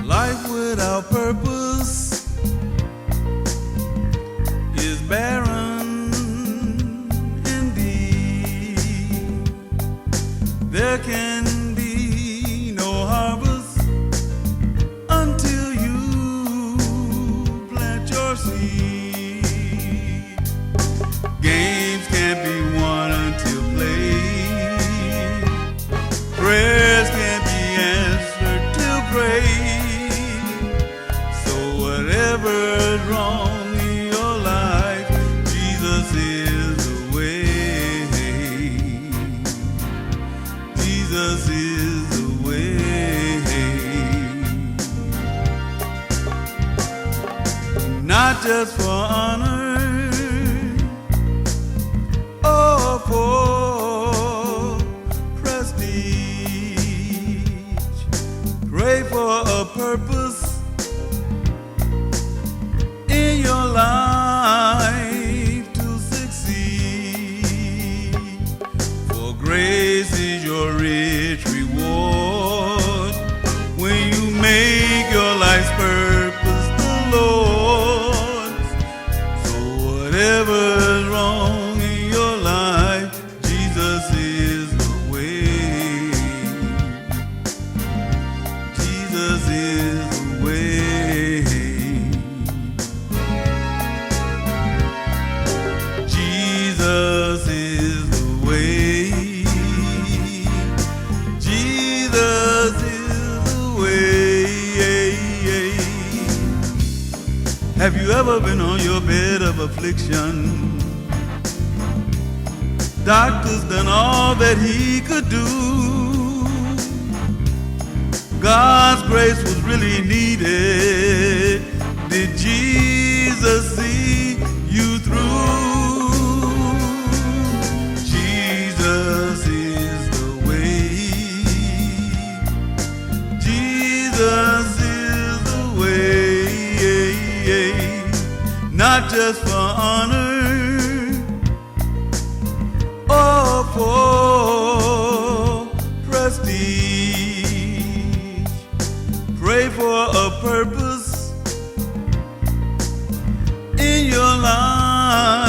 Life without purpose is barren indeed. There can be no harvest until you plant your seed. Games can't be won until played. Prayers can't be answered till prayed. Whatever's wrong in your life, Jesus is the way. Jesus is the way. Not just for honor or for prestige. Pray for a purpose in your life to succeed. For grace is your rich reward when you make your life's purpose the Lord's. So whatever's wrong in your life, Jesus is the way. Jesus is the way. Jesus is the way. Jesus is the way. Have you ever been on your bed of affliction? Doctors done all that he could do. God's grace was really needed. Did Jesus see you through? Jesus is the way. Jesus is the way. Not just for honor or for prestige. Pray for a purpose in your life.